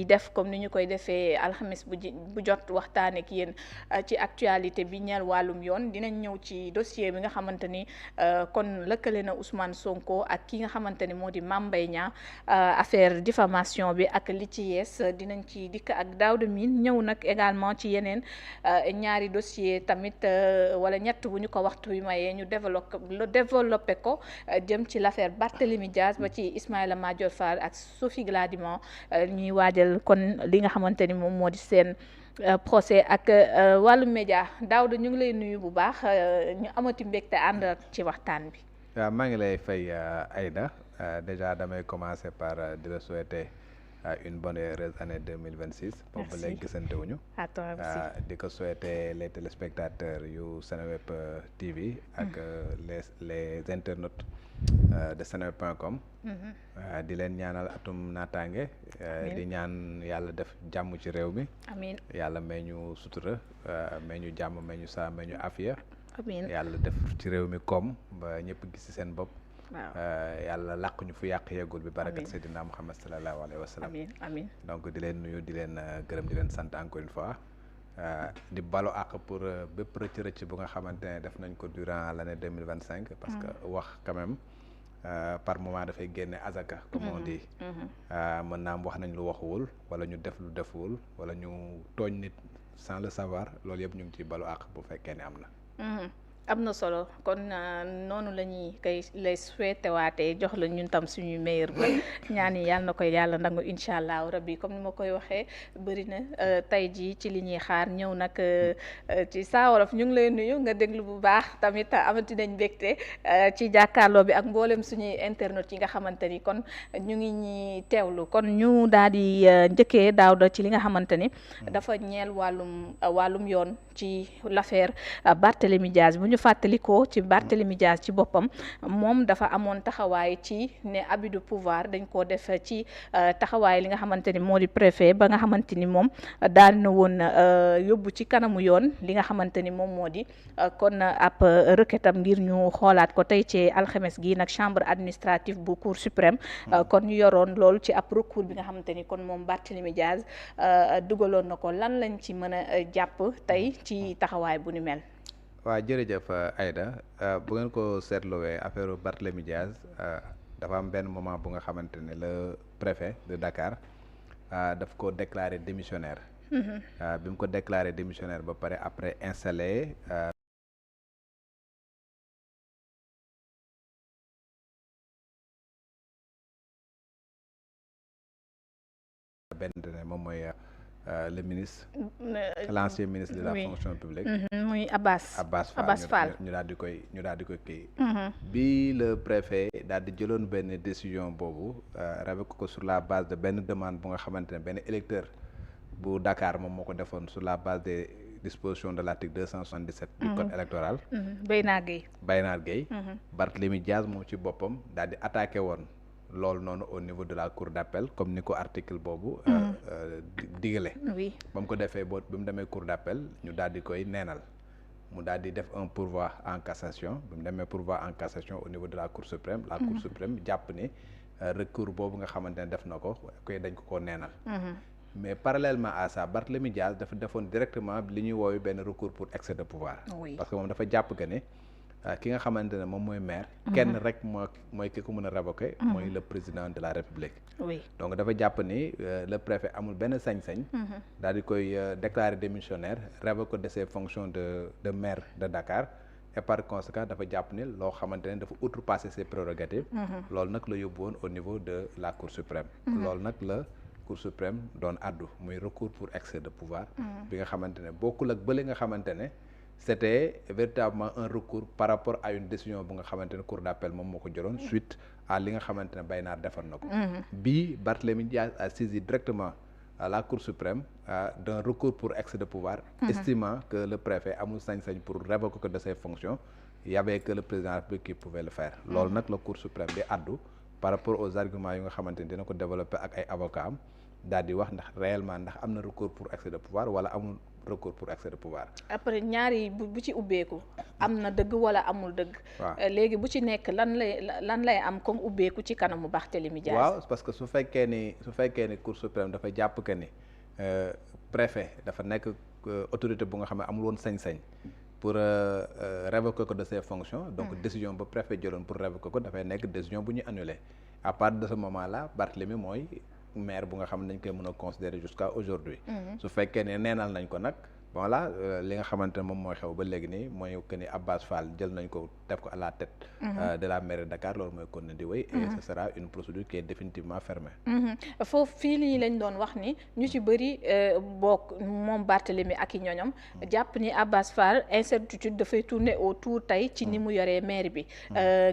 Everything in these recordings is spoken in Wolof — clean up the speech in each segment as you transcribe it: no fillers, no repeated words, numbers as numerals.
def comme ni ñu koy defee alxames bu jot waxtaan ak yéen ci actualité bi ñeel wàllum yoon dinañ ñëw ci dossier bi nga xamante ni kon lëkkale na Ousmane Sonko ak ki nga xamante ni moo di Mame Mbaye Niang affaire diffamation bi ak li ci yees dinañ ci dikk ak Daouda Mine ñëw nag également ci yeneen ñaari dossier tamit wala ñett bu ñu ko waxtu bi mayee ñu développé ko jëm ci l'affaire Barthélémy Diaz ba ci Ismaïla Madior Fall ak Sophie Gladima ñuy waajal kon li nga xamante ni moom moo di seen procès ak wàllu média Daouda ñu ngi lay nuyu bu baax ñu amati mbégte ànd ci waxtaan bi. waaw maa ngi lay fay Aïda déjà damay commencer par di la souhaiter une bonne et heureuse année 2026. boobu ba léegi gisante wuñu. à toi aussi di ko souhaiter les téléspectateurs yu Seneweb TV ak les internautes de seneweb.com. di leen ñaanal atum naataange. di ñaan yàlla def jàmm ci réew mi. amiin yàlla may ñu sutura may ñu jàmm may ñu saa may ñu afiya. amiin yàlla def ci réew mi koom ba ñëpp gis ci seen bopp. waaw yàlla làq ñu fu yàq yeggul bi barakat Seydina Muhammad sallallahu alayhi wa sallam. amiin amiin donc di leen nuyu di leen gërëm di leen sant encore une fois di balo àq pour bépp rëcc bu nga xamante ne def nañ ko durant l'année 2025 parce que wax quand même par moment dafay génne azaka comme on dit. mën naa am wax nañ lu waxuwul wala ñu def lu defuwul wala ñu tooñ nit sans le savoir loolu yëpp ñu ngi ciy balu àq bu fekkee ne am na. am na solo kon noonu la ñuy koy lay souhaité waatee jox la ñun tam suñuy meilleur ba ñaan yi yàlla na koy yàlla nangu incha allah rabbi comme ni ma koy waxee bëri na tey jii ci li ñuy xaar ñëw nag ci Saa Wolof ñu ngi lay nuyu nga déglu bu baax tamit amati nañ mbégte ci jàkkaarloo bi ak mboolem suñuy internet yi nga xamante ni kon ñu ngi ñi teewlu kon ñu daal di njëkkee Daouda ci li nga xamante ni dafa ñeel wàllum yoon ci l'affaire Barthélémy Diaz bu ñu fàttalikoo ci Barthélémy Diaz ci boppam moom dafa amoon taxawaay ci ne abus de pouvoir dañ koo def ci taxawaay li nga xamante ni moo di préfet ba nga xamante ni moom daal na woon yóbbu ci kanamu yoon li nga xamante ni moom moo di kon ab requêtam ngir ñu xoolaat ko tey ci alxames gi nag chambre administrative bu cour suprême kon ñu yoroon loolu ci ab recours bi nga xamante ni kon moom Barthélémy Diaz dugaloon na ko lan lañ ci mën a jàpp tey ci taxawaay bu ni mel. waaw jërëjëf Aïda bu ngeen ko seetluwee affaire Barthélémy Diaz dafa am benn moment bu nga xamante ne le préfet de Dakar daf ko déclaré démissionnaire. bi mu ko déclaré démissionnaire ba pare après installé benn ne moom mooy le ministre l'ancien ministre de la fonction publique muy Abass Fall ñu daal di koy kii bi le préfet daal di jëloon benn décision boobu révoqué ko sur la base de benn demande bu nga xamante ne benn électeur bu Dakar moom moo ko defoon sur la base des dispositions de l'article 277 du code électoral Baynar Gueye Barthélémy Diaz moom ci boppam daal di attaqué woon loolu noonu au niveau de la cour d'appel comme ni ko article boobu digale ba mu ko defee bi mu demee cour d'appel ñu daal di koy neenal mu daal di def un pourvoi en cassation bi mu demee pourvoi en cassation au niveau de la cour suprême la cour suprême jàpp ni recours boobu nga xamante ne def na ko koy dañ ko neenal mais parallèlement à ça Barthélémy Diaz dafa defoon directement li ñuy woowu benn recours pour excès de pouvoir parce que moom dafa jàpp que ne ki nga xamante ne moom mooy maire kenn rek mooy ki ko mën a révoquer mooy le président de la république donc dafa jàpp ni le préfet amul benn sañ-sañ daal di koy déclarer démissionnaire révoquer de ses fonctions de maire de Dakar et par conséquent dafa jàpp ni loo xamante ne dafa outrepasser ses prérogatives loolu nag la yóbbu woon au niveau de la cour suprême loolu nag la cour suprême doon addu muy recours pour excès de pouvoir bi nga xamante ne bokkul ak bële nga xamante ne c'était véritablement un recours par rapport à une décision bu nga xamante ne cour d'appel moom moo ko jëloon suite à li nga xamante ne Baynar defar na ko bii Barthélémy Diaz a saisi directement la cour suprême d'un recours pour excès de pouvoir estimant que le préfet amul sañ-sañ pour révoquer ko de ses fonctions il y avait que le président de la République qui pouvait le faire loolu nag la cour suprême di addu par rapport aux arguments yu nga xamante ne dina ko développer ak ay avocats am daal di wax ndax réellement ndax am na recours pour excès de pouvoir wala amul recours pour excès de pouvoir. après ñaari bu ci ubbeeku am na dëgg wala amul dëgg. waaw léegi bu ci nekk lan lay am comme ubbeeku ci kanamu Barthélémy Dias. waaw parce que su fekkee ni Cour suprême dafa jàpp que ni préfet dafa nekk autorité bu nga xam ne amul woon sañ-sañ pour révoquer ko de ses fonctions. donc décision ba préfet jëloon pour révoquer ko dafay nekk décision bu ñu annulé à partir de ce moment là Barthélémy mooy maire bu nga xam ne dañ koy mën a considérer jusqu'à aujourd'hui. su fekkee ne neenal nañ ko nag bon là li nga xamante ne moom mooy xew ba léegi nii mooy que ni Abbas Fall jël nañ ko def ko à la tête de la mairie de Dakar loolu mooy kon ne di wéy et ce sera une procédure qui est définitivement fermée. foofu fii lii lañ doon wax ni ñu ci bëri bokk moom Barthélémy ak i ñoñom jàpp ni Abbas Fall incertitude dafay tourner autour tey ci ni mu yoree maire bi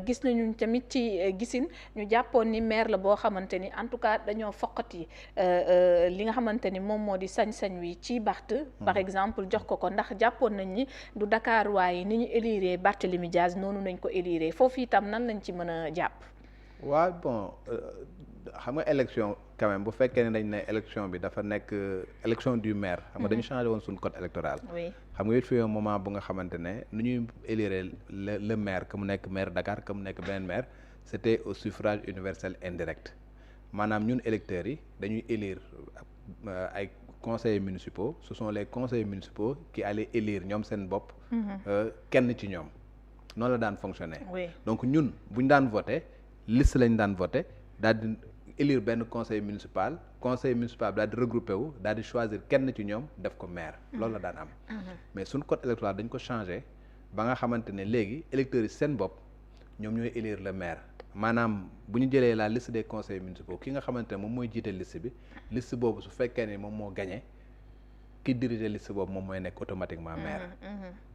gis nañu tamit ci gisin ñu jàppoon ni maire la boo xamante ni en tout cas dañoo foqati li nga xamante ni moom moo di sañ-sañ wi ci Barth par exemple jox ko ndax jàppoon nañ ni du Dakar waaye ni ñu éliré Barthélémy Dias noonu nañ ko éliré foofu itam nan lañ ci mën a jàpp. waaw bon xam nga élection quand même bu fekkee ne dañ ne élection bi dafa nekk élection du maire. xam nga dañu changé woon suñu code électoral. oui xam nga it fi un moment bu nga xamante ne nu ñuy élire le maire que mu nekk maire Dakar que mu nekk beneen maire c'était au suffrage universel indirect maanaam ñun électeurs yi dañuy élire ay conseillers municipaux ce sont les conseillers municipaux qui allaient élire ñoom seen bopp. kenn ci ñoom noonu la daan fonctionner. donc ñun bu ñu daan voter liste lañ daan voter daal di élire benn conseil municipal daal di regroupé wu daal di choisir kenn ci ñoom def ko maire loolu la daan am. mais suñ code électoral dañ ko changé ba nga xamante ne léegi électeurs yi seen bopp ñoom ñooy élire le maire maanaam bu ñu jëlee la liste des conseils municipaux ki nga xamante ne moom mooy jiite liste bi liste boobu su fekkee ne moom moo gagné ki diriger liste boobu moom mooy nekk automatiquement maire.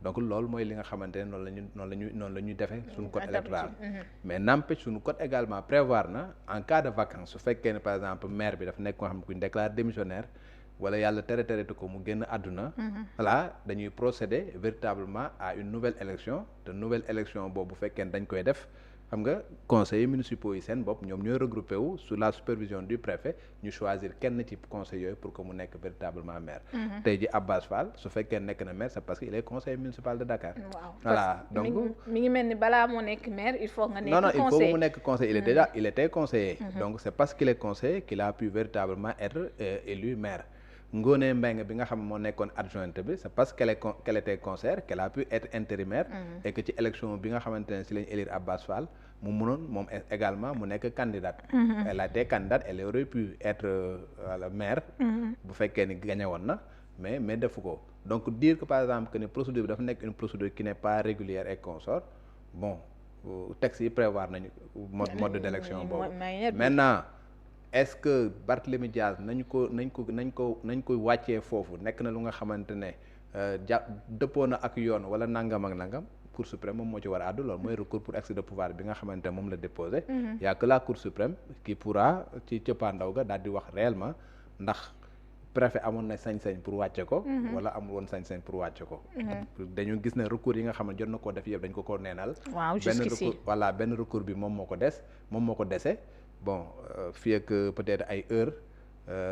donc loolu mooy li nga xamante ne noonu la ñuy defee suñu code électoral. mais n'empêche suñu code également prévoir na en cas de vacance su fekkee ne par exemple maire bi dafa nekk koo xam ne ku ñu déclaré démissionnaire wala yàlla tere ko mu génn àdduna. voilà dañuy procéder véritablement à une nouvelle élection te nouvelle élection boobu bu fekkee ne dañ koy def. xam nga conseillers municipaux yi seen bopp ñoom ñooy regroupé wu sous la supervision du préfet ñu choisir kenn ci conseil yooyu pour que mu nekk véritablement maire. tey ji Abbas Fall su fekkee nekk na maire c'est parce que il est conseiller municipal de Dakar. waaw voilà donc mi ngi mel ni balaa moo nekk maire il faut nga nekk conseiller. non il faut mu nekk conseiller il était conseiller. donc c'est parce qu'il est conseiller qu'il a pu véritablement être élu maire. Ngoné Mbengue bi nga xam moo nekkoon adjointe bi c'est parce qu'elle était conseillère qu'elle a pu être intérimaire. et que ci élection bi nga xamante ne si lañ élire Abbas Fall mu mënoon moom également mu nekk candidate. elle a été candidate elle aurait pu être maire. bu fekkee ni gagné woon na mais defu ko donc dire que par exemple que ni procédure bi dafa nekk une procédure qui n'est pas régulière et consort bon texte yi prévoir nañu mode d'élection boobu maintenant. est-ce que Barthélémy Dias nañ ko wàccee foofu nekk na lu nga xamante ne dëppoo na ak yoon wala nangam ak nangam Cour suprême moom moo ci war a àddu loolu mooy recours pour excès de pouvoir bi nga xamante ne moom la déposé. y a que la Cour suprême qui pourra ci cëppaandaw ga daal di wax réellement ndax préfet amoon na sañ-sañ pour wàcce ko. wala amul woon sañ-sañ pour wàcce ko. dañu gis ne recours yi nga xam ne jot na koo def yëpp dañ ko neenal. waaw jusqu'ici benn recours bi moom moo ko dese. bon fii ak peut-être ay heures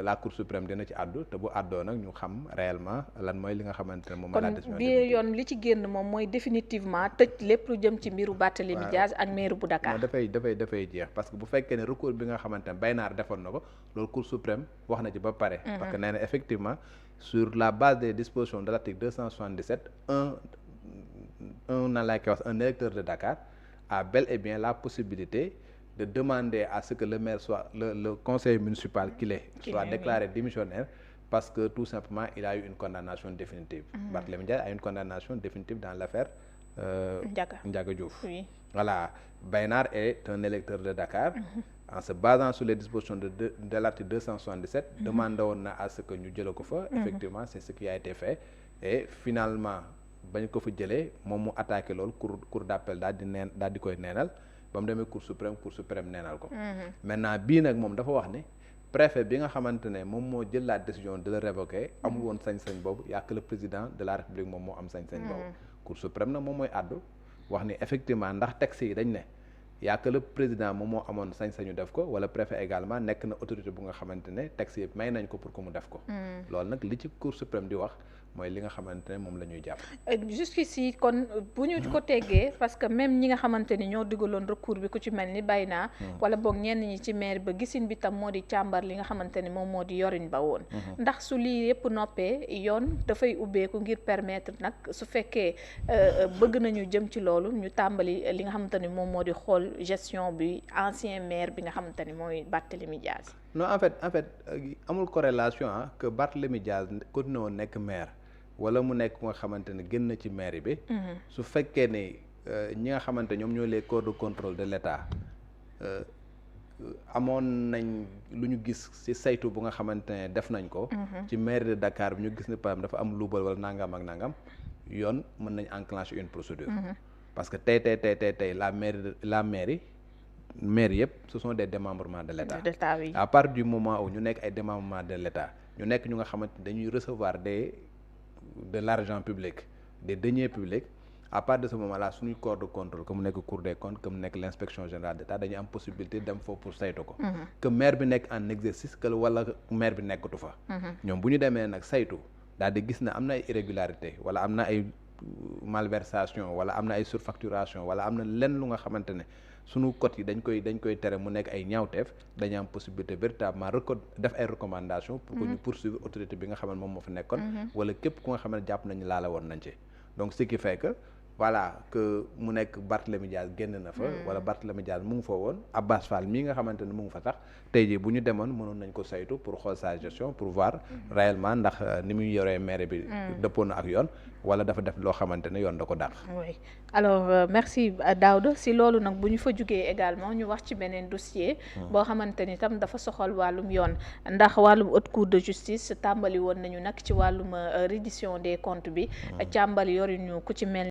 la Cour suprême dina ci àddu te bu àddoo nag ñu xam réellement lan mooy li nga xamante ne moom la décision kon bi yoon li ci génn moom mooy définitivement tëj lépp lu jëm ci mbiru Barthélémy Dias ak maire bu Dakar. dafay jeex parce que bu fekkee ne recours bi nga xamante ne Baynaar defoon na ko loolu Cour suprême wax na ci ba pare. parce que nee na effectivement sur la base des dispositions de l'article 277 un électeur de Dakar a bel et bien la possibilité de demander à ce que le maire soit le conseil municipal qu'il est soit déclaré démissionnaire parce que tout simplement il a eu une condamnation définitive. Barthélémy Dias a une condamnation définitive dans l'affaire Ndiaga Diouf. Oui. Voilà, Baynar est un électeur de Dakar. En se basant sur les dispositions de l'article 277 demandé woon na à ce que ñu jële ko fa. Effectivement c'est ce qui a été fait et finalement bañ ko fa jëlee moom mu attaqué loolu cour d'appel daal di koy neenal. ba mu demee Cour suprême neenal ko. maintenant bii nag moom dafa wax ni préfet bi nga xamante ne moom moo jël la décision de le révoquer amul woon sañ-sañ boobu y a que le président de la République moom moo am sañ-sañ boobu. Cour suprême nag moom mooy àddu wax ni effectivement ndax texte yi dañ ne yaa que le président moom moo amoon sañ-sañu def ko wala préfet également nekk na autorité bu nga xamante ne texte yëpp may nañ ko pour que mu def ko. loolu nag li ci Cour suprême di wax mooy li nga xamante ne moom la ñuy jàpp. jusqu'ici kon bu ñu ko teggee parce que même ñi nga xamante ni ñoo digaloon recours bi ku ci mel ni bay naa wala boog ñenn ñi ci maire ba gisin bi tam moo di càmbar li nga xamante ni moom moo di yorin ba woon. ndax su lii yëpp noppee yoon dafay ubbeeku ngir permettre nag su fekkee bëgg nañu jëm ci loolu ñu tàmbali li nga xamante ni moom moo di xool gestion bi ancien maire bi nga xamante ni mooy Barthélémy Dias. non en fait amul corrélation que Barthélémy Dias continué woon nekk maire wala mu nekk nga xamante ne génn na ci maire bi. su fekkee ne ñi nga xamante ñoom ñoo les corps de contrôle de l'État amoon nañ lu ñu gis ci saytu bu nga xamante ne def nañ ko. ci mairie de Dakar bi ñu gis ne par exemple dafa am luubal wala nangam ak nangam yoon mën nañ enclencher une procédure. parce que tey la mairie yëpp ce sont des démembrements de l'État. Oui. À partir du moment où ñu nekk ay démembrements de l'État ñu nekk ñu nga xamante ne dañuy recevoir de l'argent public des deniers publics à partir de ce moment là suñuy corps de contrôle que mu nekk Cour des comptes que mu nekk l'inspection générale d'État dañuy am possibilité dem foofu pour saytu ko. que maire bi nekk en exercice que wala maire bi nekkatu fa. ñoom bu ñu demee nag saytu daal di gis na am na ay irrégularité wala am na ay malversation wala am na ay surfacturation wala am na lenn lu nga xamante ne sunu code yi dañ koy tere mu nekk ay ñaawteef dañu am possibilité véritablement def ay recommandations pour que ñu poursuivre autorité bi nga xam ne moom moo fa nekkoon wala képp ku nga xam ne jàpp nañu laala woon nañ ci donc ce qui fait que voilà que mu nekk Barthélémy Dias génn na fa wala Barthélémy Dias mu ngi fa woon Abbas Fall mii nga xamante ne mu ngi fa sax tey jii bu ñu demoon mënoon nañ ko saytu pour xool sa gestion pour voir réellement ndax ni muy yoree maire bi dëppoo na ak yoon wala dafa def loo xamante ne yoon da ko dàq. oui alors merci Daouda si loolu nag bu ñu fa jugee également ñu wax ci beneen dossier boo xamante ni tam dafa soxal wàllum yoon ndax wàllum haute cour de justice tàmbali woon nañu nag ci wàllum reddition des comptes bi càmbali yorinu ku ci mel